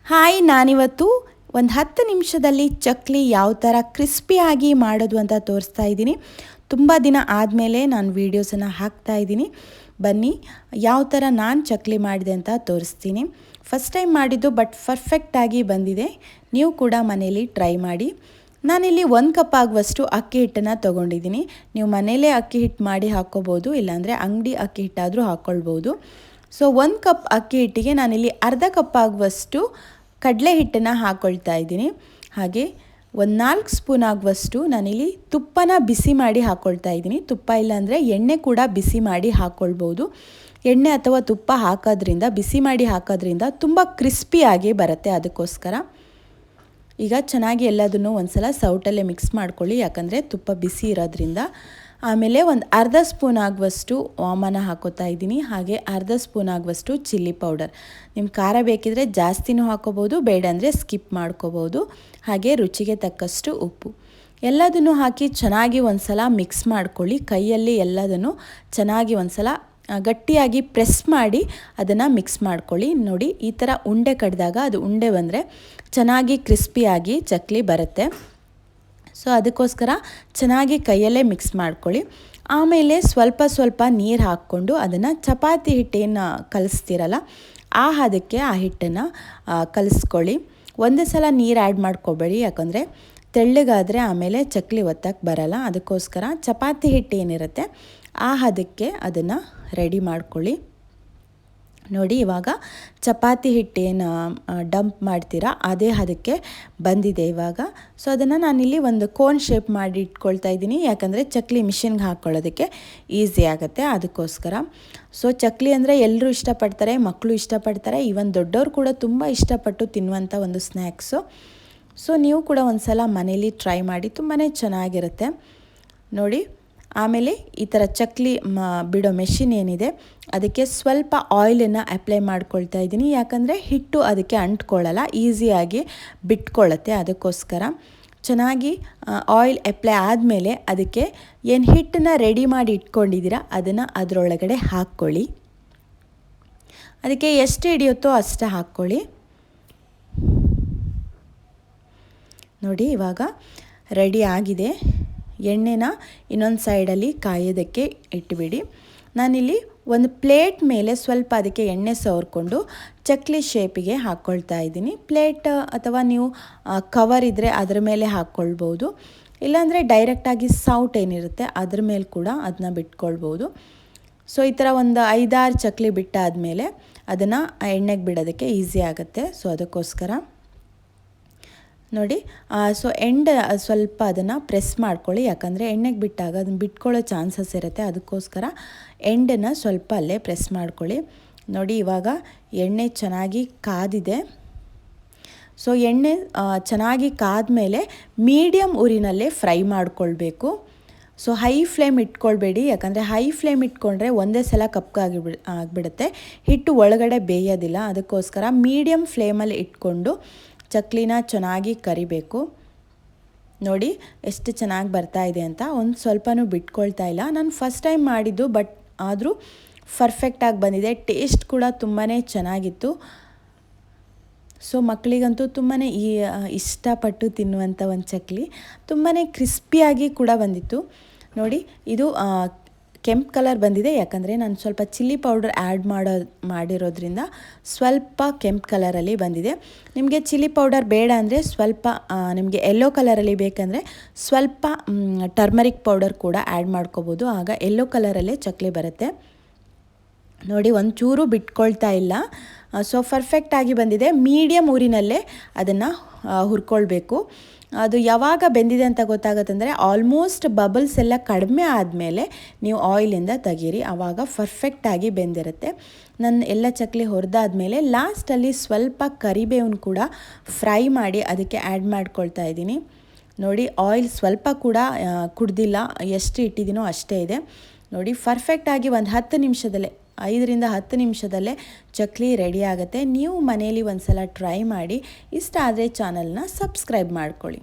Hi, ನಾನಿವತ್ತು ಒಂದು 10 ನಿಮಿಷದಲ್ಲಿ ಚಕ್ಲಿ ಯಾವ ಥರ ಕ್ರಿಸ್ಪಿಯಾಗಿ ಮಾಡೋದು ಅಂತ ತೋರಿಸ್ತಾ ಇದ್ದೀನಿ. ತುಂಬ ದಿನ ಆದಮೇಲೆ ನಾನು ವೀಡಿಯೋಸನ್ನು ಹಾಕ್ತಾ ಇದ್ದೀನಿ. ಬನ್ನಿ ಯಾವ ಥರ ನಾನು ಚಕ್ಲಿ ಮಾಡಿದೆ ಅಂತ ತೋರಿಸ್ತೀನಿ. ಫಸ್ಟ್ ಟೈಮ್ ಮಾಡಿದ್ದು ಬಟ್ ಪರ್ಫೆಕ್ಟಾಗಿ ಬಂದಿದೆ. ನೀವು ಕೂಡ ಮನೇಲಿ ಟ್ರೈ ಮಾಡಿ. ನಾನಿಲ್ಲಿ 1 ಕಪ್ ಆಗುವಷ್ಟು ಅಕ್ಕಿ ಹಿಟ್ಟನ್ನು ತೊಗೊಂಡಿದ್ದೀನಿ. ನೀವು ಮನೇಲೇ ಅಕ್ಕಿ ಹಿಟ್ಟು ಮಾಡಿ ಹಾಕ್ಕೋಬೋದು, ಇಲ್ಲಾಂದರೆ ಅಂಗಡಿ ಅಕ್ಕಿ ಹಿಟ್ಟಾದರೂ ಹಾಕ್ಕೊಳ್ಬೋದು. ಸೊ 1 ಕಪ್ ಅಕ್ಕಿ ಹಿಟ್ಟಿಗೆ ನಾನಿಲ್ಲಿ ಅರ್ಧ ಕಪ್ ಆಗುವಷ್ಟು ಕಡಲೆ ಹಿಟ್ಟನ್ನು ಹಾಕ್ಕೊಳ್ತಾ ಇದ್ದೀನಿ. ಹಾಗೆ ಒಂದು 4 ಸ್ಪೂನ್ ಆಗುವಷ್ಟು ನಾನಿಲ್ಲಿ ತುಪ್ಪನ ಬಿಸಿ ಮಾಡಿ ಹಾಕ್ಕೊಳ್ತಾ ಇದ್ದೀನಿ. ತುಪ್ಪ ಇಲ್ಲಾಂದರೆ ಎಣ್ಣೆ ಕೂಡ ಬಿಸಿ ಮಾಡಿ ಹಾಕ್ಕೊಳ್ಬೋದು. ಎಣ್ಣೆ ಅಥವಾ ತುಪ್ಪ ಹಾಕೋದ್ರಿಂದ, ಬಿಸಿ ಮಾಡಿ ಹಾಕೋದ್ರಿಂದ ತುಂಬ ಕ್ರಿಸ್ಪಿಯಾಗಿ ಬರುತ್ತೆ. ಅದಕ್ಕೋಸ್ಕರ ಈಗ ಚೆನ್ನಾಗಿ ಎಲ್ಲದನ್ನು ಒಂದು ಸಲ ಸೌಟಲ್ಲೇ ಮಿಕ್ಸ್ ಮಾಡ್ಕೊಳ್ಳಿ, ಯಾಕಂದರೆ ತುಪ್ಪ ಬಿಸಿ ಇರೋದ್ರಿಂದ. ಆಮೇಲೆ ಒಂದು ಅರ್ಧ ಸ್ಪೂನ್ ಆಗುವಷ್ಟು ವಾಮನ ಹಾಕೋತಾ ಇದ್ದೀನಿ. ಹಾಗೆ ಅರ್ಧ ಸ್ಪೂನ್ ಆಗುವಷ್ಟು ಚಿಲ್ಲಿ ಪೌಡರ್. ನಿಮ್ಮ ಖಾರ ಬೇಕಿದ್ರೆ ಜಾಸ್ತಿನೂ ಹಾಕೋಬೋದು, ಬೇಡ ಅಂದರೆ ಸ್ಕಿಪ್ ಮಾಡ್ಕೋಬೋದು. ಹಾಗೆ ರುಚಿಗೆ ತಕ್ಕಷ್ಟು ಉಪ್ಪು. ಎಲ್ಲದನ್ನು ಹಾಕಿ ಚೆನ್ನಾಗಿ ಒಂದು ಸಲ ಮಿಕ್ಸ್ ಮಾಡ್ಕೊಳ್ಳಿ. ಕೈಯಲ್ಲಿ ಎಲ್ಲದನ್ನು ಚೆನ್ನಾಗಿ ಒಂದು ಸಲ ಗಟ್ಟಿಯಾಗಿ ಪ್ರೆಸ್ ಮಾಡಿ ಅದನ್ನು ಮಿಕ್ಸ್ ಮಾಡ್ಕೊಳ್ಳಿ. ನೋಡಿ, ಈ ಥರ ಉಂಡೆ ಕಟ್ಟಿದಾಗ ಅದು ಉಂಡೆ ಬಂದರೆ ಚೆನ್ನಾಗಿ ಕ್ರಿಸ್ಪಿಯಾಗಿ ಚಕ್ಲಿ ಬರುತ್ತೆ. ಸೊ ಅದಕ್ಕೋಸ್ಕರ ಚೆನ್ನಾಗಿ ಕೈಯಲ್ಲೇ ಮಿಕ್ಸ್ ಮಾಡ್ಕೊಳ್ಳಿ. ಆಮೇಲೆ ಸ್ವಲ್ಪ ನೀರು ಹಾಕ್ಕೊಂಡು ಅದನ್ನು ಚಪಾತಿ ಹಿಟ್ಟೇನು ಕಲಿಸ್ತೀರಲ್ಲ ಆ ಹದಕ್ಕೆ ಆ ಹಿಟ್ಟನ್ನು ಕಲಿಸ್ಕೊಳ್ಳಿ. ಒಂದೇ ಸಲ ನೀರು ಆ್ಯಡ್ ಮಾಡ್ಕೋಬೇಡಿ, ಯಾಕಂದರೆ ತೆಳ್ಳಗಾದರೆ ಆಮೇಲೆ ಚಕ್ಲಿ ಒತ್ತಕ್ಕೆ ಬರಲ್ಲ. ಅದಕ್ಕೋಸ್ಕರ ಚಪಾತಿ ಹಿಟ್ಟು ಏನಿರುತ್ತೆ ಆ ಹದಕ್ಕೆ ಅದನ್ನು ರೆಡಿ ಮಾಡ್ಕೊಳ್ಳಿ. ನೋಡಿ, ಇವಾಗ ಚಪಾತಿ ಹಿಟ್ಟೇನು ಡಂಪ್ ಮಾಡ್ತೀರಾ ಅದೇ ಹದಕ್ಕೆ ಬಂದಿದೆ ಇವಾಗ. ಸೊ ಅದನ್ನು ನಾನಿಲ್ಲಿ ಒಂದು ಕೋನ್ ಶೇಪ್ ಮಾಡಿ ಇಟ್ಕೊಳ್ತಾ ಇದ್ದೀನಿ, ಯಾಕಂದರೆ ಚಕ್ಲಿ ಮಿಷಿನ್ಗೆ ಹಾಕ್ಕೊಳ್ಳೋದಕ್ಕೆ ಈಸಿ ಆಗುತ್ತೆ. ಅದಕ್ಕೋಸ್ಕರ ಸೊ ಚಕ್ಲಿ ಅಂದರೆ ಎಲ್ಲರೂ ಇಷ್ಟಪಡ್ತಾರೆ, ಮಕ್ಕಳು ಇಷ್ಟಪಡ್ತಾರೆ, ಈವನ್ ದೊಡ್ಡವರು ಕೂಡ ತುಂಬ ಇಷ್ಟಪಟ್ಟು ತಿನ್ನುವಂಥ ಒಂದು ಸ್ನ್ಯಾಕ್ಸು. ಸೊ ನೀವು ಕೂಡ ಒಂದು ಸಲ ಮನೇಲಿ ಟ್ರೈ ಮಾಡಿ, ತುಂಬಾ ಚೆನ್ನಾಗಿರುತ್ತೆ. ನೋಡಿ, ಆಮೇಲೆ ಈ ಥರ ಚಕ್ಲಿ ಬಿಡೋ ಮೆಷಿನ್ ಏನಿದೆ ಅದಕ್ಕೆ ಸ್ವಲ್ಪ ಆಯಿಲನ್ನು ಅಪ್ಲೈ ಮಾಡ್ಕೊಳ್ತಾ ಇದ್ದೀನಿ, ಯಾಕಂದರೆ ಹಿಟ್ಟು ಅದಕ್ಕೆ ಅಂಟ್ಕೊಳ್ಳಲ್ಲ, ಈಸಿಯಾಗಿ ಬಿಟ್ಕೊಳ್ಳುತ್ತೆ. ಅದಕ್ಕೋಸ್ಕರ ಚೆನ್ನಾಗಿ ಆಯಿಲ್ ಅಪ್ಲೈ ಆದಮೇಲೆ ಅದಕ್ಕೆ ಏನು ಹಿಟ್ಟನ್ನು ರೆಡಿ ಮಾಡಿ ಇಟ್ಕೊಂಡಿದ್ದೀರಾ ಅದನ್ನು ಅದರೊಳಗಡೆ ಹಾಕ್ಕೊಳ್ಳಿ. ಅದಕ್ಕೆ ಎಷ್ಟು ಹಿಡಿಯುತ್ತೋ ಅಷ್ಟು ಹಾಕ್ಕೊಳ್ಳಿ. ನೋಡಿ, ಇವಾಗ ರೆಡಿ ಆಗಿದೆ. ಎಣ್ಣೆನ ಇನ್ನೊಂದು ಸೈಡಲ್ಲಿ ಕಾಯೋದಕ್ಕೆ ಇಟ್ಬಿಡಿ. ನಾನಿಲ್ಲಿ ಒಂದು ಪ್ಲೇಟ್ ಮೇಲೆ ಸ್ವಲ್ಪ ಅದಕ್ಕೆ ಎಣ್ಣೆ ಸವರ್ಕೊಂಡು ಚಕ್ಲಿ ಶೇಪಿಗೆ ಹಾಕ್ಕೊಳ್ತಾ ಇದ್ದೀನಿ. ಪ್ಲೇಟ್ ಅಥವಾ ನೀವು ಕವರ್ ಇದ್ದರೆ ಅದರ ಮೇಲೆ ಹಾಕ್ಕೊಳ್ಬೋದು, ಇಲ್ಲಾಂದರೆ ಡೈರೆಕ್ಟಾಗಿ ಸೌಟ್ ಏನಿರುತ್ತೆ ಅದ್ರ ಮೇಲೆ ಕೂಡ ಅದನ್ನ ಬಿಟ್ಕೊಳ್ಬೋದು. ಸೊ ಈ ಥರ ಒಂದು 5-6 ಚಕ್ಲಿ ಬಿಟ್ಟಾದಮೇಲೆ ಅದನ್ನು ಎಣ್ಣೆಗೆ ಬಿಡೋದಕ್ಕೆ ಈಸಿ ಆಗುತ್ತೆ. ಸೊ ಅದಕ್ಕೋಸ್ಕರ ನೋಡಿ, ಸೊ ಎಂಡ್ ಸ್ವಲ್ಪ ಅದನ್ನು ಪ್ರೆಸ್ ಮಾಡ್ಕೊಳ್ಳಿ, ಯಾಕಂದರೆ ಎಣ್ಣೆಗೆ ಬಿಟ್ಟಾಗ ಅದನ್ನು ಬಿಟ್ಕೊಳ್ಳೋ ಚಾನ್ಸಸ್ ಇರುತ್ತೆ. ಅದಕ್ಕೋಸ್ಕರ ಎಂಡನ್ನು ಸ್ವಲ್ಪ ಅಲ್ಲೇ ಪ್ರೆಸ್ ಮಾಡ್ಕೊಳ್ಳಿ. ನೋಡಿ, ಇವಾಗ ಎಣ್ಣೆ ಚೆನ್ನಾಗಿ ಕಾದಿದೆ. ಸೊ ಎಣ್ಣೆ ಚೆನ್ನಾಗಿ ಕಾದ್ಮೇಲೆ ಮೀಡಿಯಮ್ ಉರಿನಲ್ಲೇ ಫ್ರೈ ಮಾಡ್ಕೊಳ್ಬೇಕು. ಸೊ ಹೈ ಫ್ಲೇಮ್ ಇಟ್ಕೊಳ್ಬೇಡಿ, ಯಾಕಂದರೆ ಹೈ ಫ್ಲೇಮ್ ಇಟ್ಕೊಂಡ್ರೆ ಒಂದೇ ಸಲ ಆಗಿಬಿಡುತ್ತೆ, ಹಿಟ್ಟು ಒಳಗಡೆ ಬೇಯೋದಿಲ್ಲ. ಅದಕ್ಕೋಸ್ಕರ ಮೀಡಿಯಮ್ ಫ್ಲೇಮಲ್ಲಿ ಇಟ್ಕೊಂಡು ಚಕ್ಲಿನ ಚೆನ್ನಾಗಿ ಕರಿಬೇಕು. ನೋಡಿ ಎಷ್ಟು ಚೆನ್ನಾಗಿ ಬರ್ತಾ ಇದೆ ಅಂತ. ಒಂದು ಸ್ವಲ್ಪನೂ ಬಿಟ್ಕೊಳ್ತಾ ಇಲ್ಲ. ನಾನು ಫಸ್ಟ್ ಟೈಮ್ ಮಾಡಿದ್ದು, ಬಟ್ ಆದರೂ ಪರ್ಫೆಕ್ಟಾಗಿ ಬಂದಿದೆ. ಟೇಸ್ಟ್ ಕೂಡ ತುಂಬಾ ಚೆನ್ನಾಗಿತ್ತು. ಸೊ ಮಕ್ಕಳಿಗಂತೂ ತುಂಬಾ ಇಷ್ಟಪಟ್ಟು ತಿನ್ನುವಂಥ ಒಂದು ಚಕ್ಲಿ, ತುಂಬಾ ಕ್ರಿಸ್ಪಿಯಾಗಿ ಕೂಡ ಬಂದಿತ್ತು. ನೋಡಿ, ಇದು ಕೆಂಪು ಕಲರ್ ಬಂದಿದೆ, ಯಾಕಂದರೆ ನಾನು ಸ್ವಲ್ಪ ಚಿಲ್ಲಿ ಪೌಡರ್ ಆ್ಯಡ್ ಮಾಡಿರೋದ್ರಿಂದ ಸ್ವಲ್ಪ ಕೆಂಪು ಕಲರಲ್ಲಿ ಬಂದಿದೆ. ನಿಮಗೆ ಚಿಲ್ಲಿ ಪೌಡರ್ ಬೇಡ ಅಂದರೆ ಸ್ವಲ್ಪ, ನಿಮಗೆ ಯೆಲ್ಲೋ ಕಲರಲ್ಲಿ ಬೇಕಂದರೆ ಸ್ವಲ್ಪ ಟರ್ಮರಿಕ್ ಪೌಡರ್ ಕೂಡ ಆ್ಯಡ್ ಮಾಡ್ಕೋಬೋದು, ಆಗ ಯೆಲ್ಲೋ ಕಲರಲ್ಲೇ ಚಕ್ಲಿ ಬರುತ್ತೆ. ನೋಡಿ, ಒಂಚೂರು ಬಿಟ್ಕೊಳ್ತಾ ಇಲ್ಲ. ಸೊ ಪರ್ಫೆಕ್ಟಾಗಿ ಬಂದಿದೆ. ಮೀಡಿಯಮ್ ಊರಿನಲ್ಲೇ ಅದನ್ನು ಹುರ್ಕೊಳ್ಬೇಕು. ಅದು ಯಾವಾಗ ಬೆಂದಿದೆ ಅಂತ ಗೊತ್ತಾಗುತ್ತಂದರೆ ಆಲ್ಮೋಸ್ಟ್ ಬಬಲ್ಸ್ ಎಲ್ಲ ಕಡಿಮೆ ಆದಮೇಲೆ ನೀವು ಆಯಿಲಿಂದ ತೆಗೀರಿ, ಆವಾಗ ಪರ್ಫೆಕ್ಟಾಗಿ ಬೆಂದಿರುತ್ತೆ. ನನ್ನ ಎಲ್ಲ ಚಕ್ಲಿ ಹುರಿದಾದ್ಮೇಲೆ ಲಾಸ್ಟಲ್ಲಿ ಸ್ವಲ್ಪ ಕರಿಬೇವನ್ನು ಕೂಡ ಫ್ರೈ ಮಾಡಿ ಅದಕ್ಕೆ ಆ್ಯಡ್ ಮಾಡ್ಕೊಳ್ತಾ ಇದ್ದೀನಿ. ನೋಡಿ, ಆಯಿಲ್ ಸ್ವಲ್ಪ ಕೂಡ ಕುಡ್ದಿಲ್ಲ, ಎಷ್ಟು ಇಟ್ಟಿದ್ದೀನೋ ಅಷ್ಟೇ ಇದೆ. ನೋಡಿ, ಪರ್ಫೆಕ್ಟಾಗಿ ಒಂದು 10 ನಿಮಿಷದಲ್ಲೇ, 5ರಿಂದ 10 ನಿಮಿಷದಲ್ಲೇ ಚಕ್ಲಿ ರೆಡಿ ಆಗುತ್ತೆ. ನೀವು ಮನೇಲಿ ಒಂದು ಸಲ ಟ್ರೈ ಮಾಡಿ. ಇಷ್ಟ ಆದರೆ ಚಾನಲ್ನ ಸಬ್ಸ್ಕ್ರೈಬ್ ಮಾಡ್ಕೊಳ್ಳಿ.